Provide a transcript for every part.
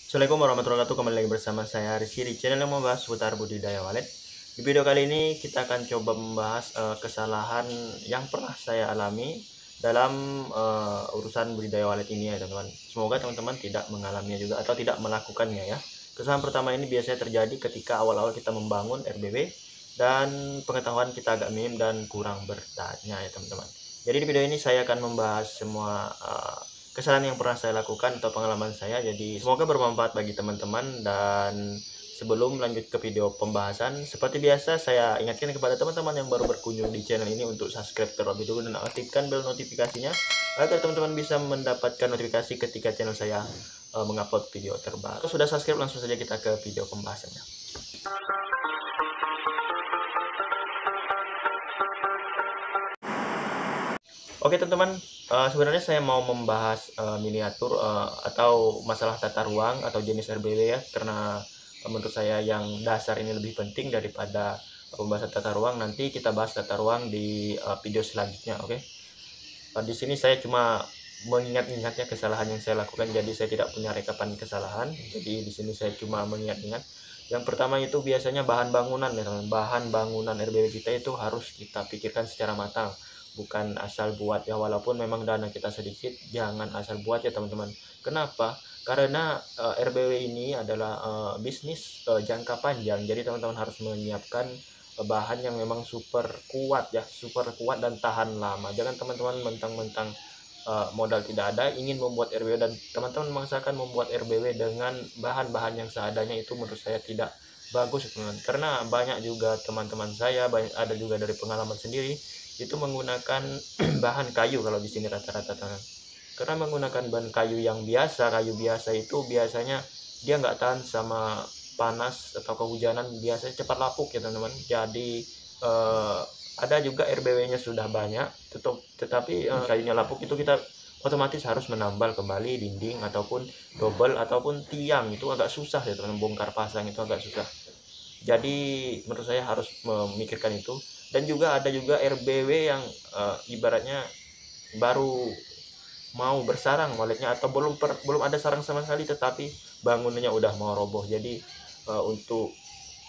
Assalamualaikum warahmatullahi wabarakatuh. Kembali lagi bersama saya Rizky di channel yang membahas seputar budidaya walet. Di video kali ini kita akan coba membahas kesalahan yang pernah saya alami dalam urusan budidaya walet ini ya teman-teman. Semoga teman-teman tidak mengalaminya juga atau tidak melakukannya ya. Kesalahan pertama ini biasanya terjadi ketika awal-awal kita membangun RBW dan pengetahuan kita agak minim dan kurang bertanya ya teman-teman. Jadi di video ini saya akan membahas semua kesalahan yang pernah saya lakukan atau pengalaman saya. Jadi semoga bermanfaat bagi teman-teman. Dan sebelum lanjut ke video pembahasan, seperti biasa saya ingatkan kepada teman-teman yang baru berkunjung di channel ini untuk subscribe terlebih dahulu dan aktifkan bel notifikasinya agar teman-teman bisa mendapatkan notifikasi ketika channel saya mengupload video terbaru. Kalau sudah subscribe, langsung saja kita ke video pembahasannya. Oke teman-teman, sebenarnya saya mau membahas miniatur atau masalah tata ruang atau jenis RBW ya, karena menurut saya yang dasar ini lebih penting daripada pembahasan tata ruang. Nanti kita bahas tata ruang di video selanjutnya, oke? Di sini saya cuma mengingat-ingatnya kesalahan yang saya lakukan, jadi saya tidak punya rekapan kesalahan. Jadi di sini saya cuma mengingat-ingat. Yang pertama itu biasanya bahan bangunan ya teman. Bahan bangunan RBW kita itu harus kita pikirkan secara matang, bukan asal buat ya. Walaupun memang dana kita sedikit, jangan asal buat ya teman-teman. Kenapa? Karena RBW ini adalah bisnis jangka panjang. Jadi teman-teman harus menyiapkan bahan yang memang super kuat ya, super kuat dan tahan lama. Jangan teman-teman mentang-mentang modal tidak ada ingin membuat RBW dan teman-teman memaksakan membuat RBW dengan bahan-bahan yang seadanya. Itu menurut saya tidak bagus teman-teman, karena banyak juga teman-teman saya, banyak ada juga dari pengalaman sendiri itu menggunakan bahan kayu. Kalau di sini rata-rata tangan, karena menggunakan bahan kayu yang biasa, kayu biasa itu biasanya dia nggak tahan sama panas atau kehujanan, biasanya cepat lapuk ya teman-teman. Jadi ada juga RBW-nya sudah banyak, tetapi kayunya lapuk, itu kita otomatis harus menambal kembali dinding ataupun double ataupun tiang. Itu agak susah ya teman, bongkar pasang itu agak susah. Jadi menurut saya harus memikirkan itu. Dan juga ada juga RBW yang ibaratnya baru mau bersarang waletnya atau belum ada sarang sama sekali, tetapi bangunannya udah mau roboh. Jadi untuk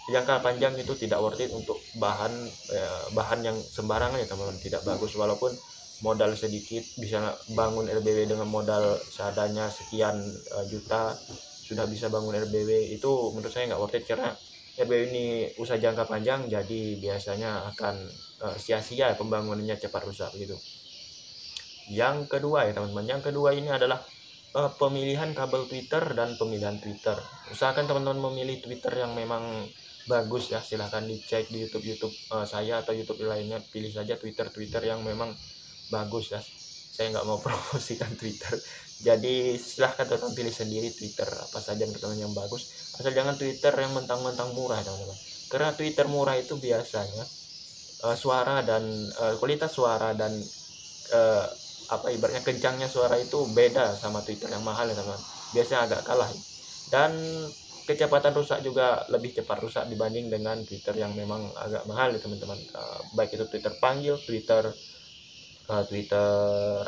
jangka panjang itu tidak worth it untuk bahan yang sembarangan ya teman-teman, tidak bagus. Walaupun modal sedikit bisa bangun RBW dengan modal seadanya sekian juta sudah bisa bangun RBW, itu menurut saya nggak worth it, karena RBW ini usaha jangka panjang, jadi biasanya akan sia-sia pembangunannya, cepat rusak gitu. Yang kedua ya teman-teman, yang kedua ini adalah pemilihan kabel Twitter dan pemilihan Twitter. Usahakan teman-teman memilih Twitter yang memang bagus ya. Silahkan dicek di YouTube saya atau YouTube lainnya, pilih saja Twitter yang memang bagus ya. Saya nggak mau promosikan Twitter, jadi silahkan teman-teman pilih sendiri Twitter apa saja teman-teman yang bagus, asal jangan Twitter yang mentang-mentang murah teman-teman. Karena Twitter murah itu biasanya suara dan kualitas suara dan ibaratnya kencangnya suara itu beda sama Twitter yang mahal ya teman-teman, biasanya agak kalah. Dan kecepatan rusak juga lebih cepat rusak dibanding dengan Twitter yang memang agak mahal ya teman-teman. Baik itu Twitter panggil, Twitter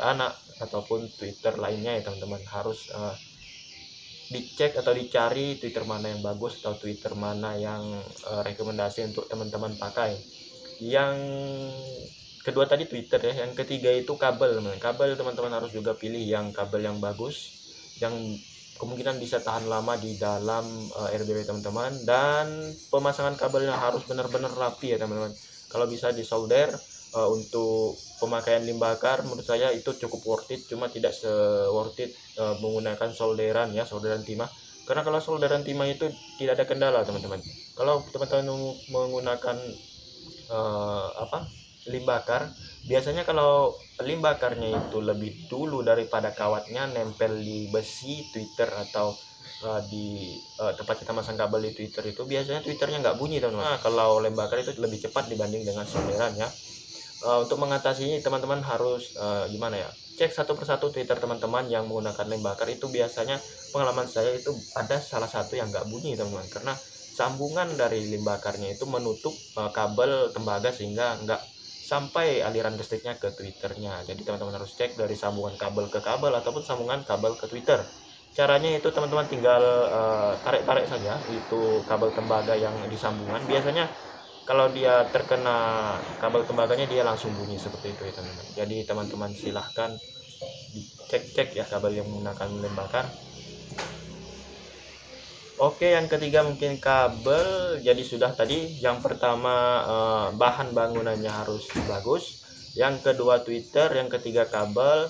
anak ataupun Twitter lainnya ya teman-teman. Harus dicek atau dicari Twitter mana yang bagus atau Twitter mana yang rekomendasi untuk teman-teman pakai. Yang kedua tadi Twitter ya. Yang ketiga itu kabel teman-teman. Kabel teman-teman harus juga pilih yang kabel yang bagus, yang kemungkinan bisa tahan lama di dalam RBW teman-teman. Dan pemasangan kabelnya harus benar-benar rapi ya teman-teman. Kalau bisa disolder. Untuk pemakaian lim bakar menurut saya itu cukup worth it, cuma tidak se-worth it menggunakan solderan ya, solderan timah. Karena kalau solderan timah itu tidak ada kendala teman-teman. Kalau teman-teman menggunakan lim bakar, biasanya kalau lim bakarnya itu lebih dulu daripada kawatnya nempel di besi Twitter atau di tempat kita masang kabel di Twitter, itu biasanya Twitternya nggak bunyi teman-teman. Nah, kalau lem bakar itu lebih cepat dibanding dengan solderan ya. Untuk mengatasinya teman-teman harus gimana ya, cek satu persatu Twitter teman-teman yang menggunakan lem bakar. Itu biasanya pengalaman saya itu ada salah satu yang nggak bunyi teman-teman, karena sambungan dari lem bakarnya itu menutup kabel tembaga sehingga nggak sampai aliran listriknya ke Twitternya. Jadi teman-teman harus cek dari sambungan kabel ke kabel ataupun sambungan kabel ke Twitter. Caranya itu teman-teman tinggal tarik-tarik saja itu kabel tembaga yang di sambungan. Biasanya kalau dia terkena kabel tembaganya dia langsung bunyi seperti itu ya teman-teman. Jadi teman-teman silahkan dicek-cek ya kabel yang menggunakan lem bakar. Oke, yang ketiga mungkin kabel. Jadi sudah tadi yang pertama bahan bangunannya harus bagus, yang kedua Twitter, yang ketiga kabel,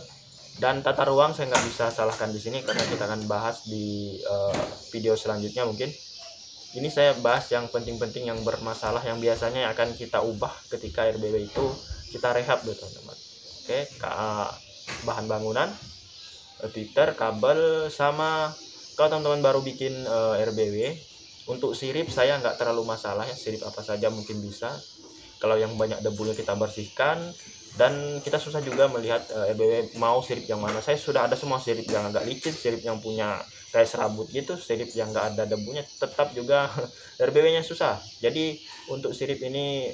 dan tata ruang saya nggak bisa salahkan di sini karena kita akan bahas di video selanjutnya mungkin. Ini saya bahas yang penting-penting yang bermasalah yang biasanya akan kita ubah ketika RBW itu kita rehab gitu teman-teman. Oke, bahan bangunan, Twitter, kabel, sama kalau teman-teman baru bikin RBW, untuk sirip saya nggak terlalu masalah ya, sirip apa saja mungkin bisa. Kalau yang banyak debunya kita bersihkan, dan kita susah juga melihat RBW mau sirip yang mana. Saya sudah ada semua sirip yang agak licin, sirip yang punya kayak serabut gitu, sirip yang nggak ada debunya, tetap juga RBW-nya susah. Jadi untuk sirip ini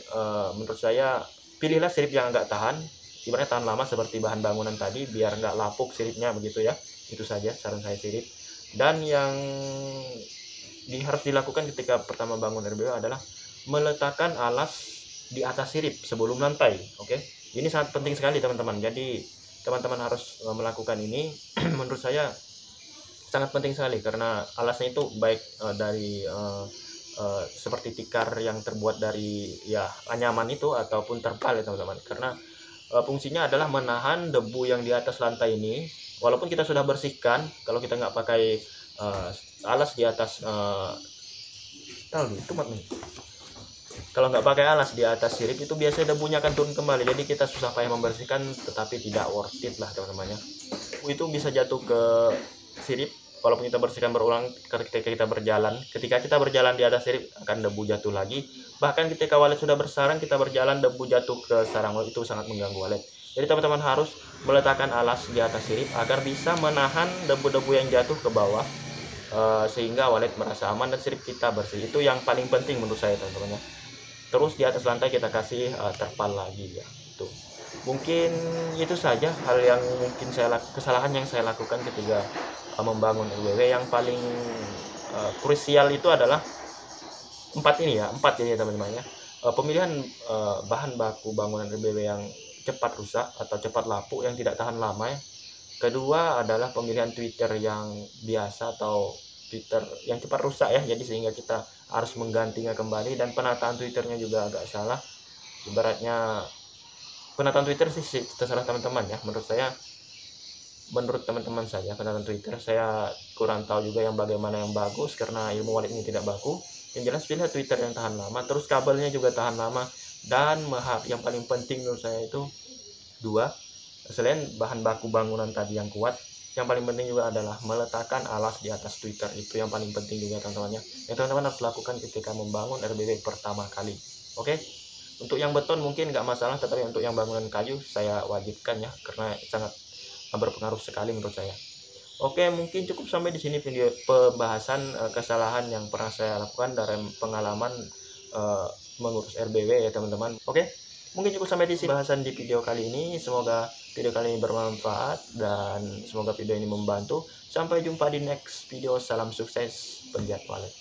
menurut saya pilihlah sirip yang agak tahan, ibaratnya tahan lama seperti bahan bangunan tadi, biar nggak lapuk siripnya begitu ya. Itu saja saran saya sirip. Dan yang harus dilakukan ketika pertama bangun RBW adalah meletakkan alas di atas sirip sebelum lantai. Oke, ini sangat penting sekali teman-teman. Jadi teman-teman harus melakukan ini. Menurut saya sangat penting sekali karena alasnya itu baik dari seperti tikar yang terbuat dari ya anyaman itu ataupun terpal ya teman-teman. Karena fungsinya adalah menahan debu yang di atas lantai ini. Walaupun kita sudah bersihkan, kalau kita nggak pakai alas di atas kalau nggak pakai alas di atas sirip itu biasanya debunya akan turun kembali. Jadi kita susah payah membersihkan, tetapi tidak worth it lah teman-teman ya. Itu bisa jatuh ke sirip walaupun kita bersihkan berulang ketika kita berjalan di atas sirip akan debu jatuh lagi. Bahkan ketika walet sudah bersarang kita berjalan debu jatuh ke sarang walet, itu sangat mengganggu walet. Jadi teman-teman harus meletakkan alas di atas sirip agar bisa menahan debu-debu yang jatuh ke bawah sehingga walet merasa aman dan sirip kita bersih. Itu yang paling penting menurut saya teman-teman ya. Terus di atas lantai kita kasih terpal lagi ya. Tuh. Mungkin itu saja hal yang mungkin kesalahan yang saya lakukan ketika membangun RBW. Yang paling krusial itu adalah empat ya teman-teman ya. Pemilihan bahan baku bangunan RBW yang cepat rusak atau cepat lapuk yang tidak tahan lama ya. Kedua adalah pemilihan Twitter yang biasa atau Twitter yang cepat rusak ya, jadi sehingga kita harus menggantinya kembali. Dan penataan Twitternya juga agak salah. Ibaratnya penataan Twitter sih terserah teman-teman ya. Menurut teman-teman saja penataan Twitter, saya kurang tahu juga yang bagaimana yang bagus karena ilmu walet ini tidak baku. Yang jelas pilih Twitter yang tahan lama, terus kabelnya juga tahan lama, dan yang paling penting menurut saya itu dua, selain bahan baku bangunan tadi yang kuat, yang paling penting juga adalah meletakkan alas di atas Twitter. Itu yang paling penting juga teman-teman ya, yang teman-teman harus lakukan ketika membangun RBW pertama kali. Oke, untuk yang beton mungkin nggak masalah, tetapi untuk yang bangunan kayu saya wajibkan ya, karena sangat berpengaruh sekali menurut saya. Oke, mungkin cukup sampai di sini video pembahasan kesalahan yang pernah saya lakukan dari pengalaman mengurus RBW ya teman-teman. Oke, mungkin cukup sampai di sini bahasan di video kali ini. Semoga video kali ini bermanfaat dan semoga video ini membantu. Sampai jumpa di next video. Salam sukses, pegiat walet.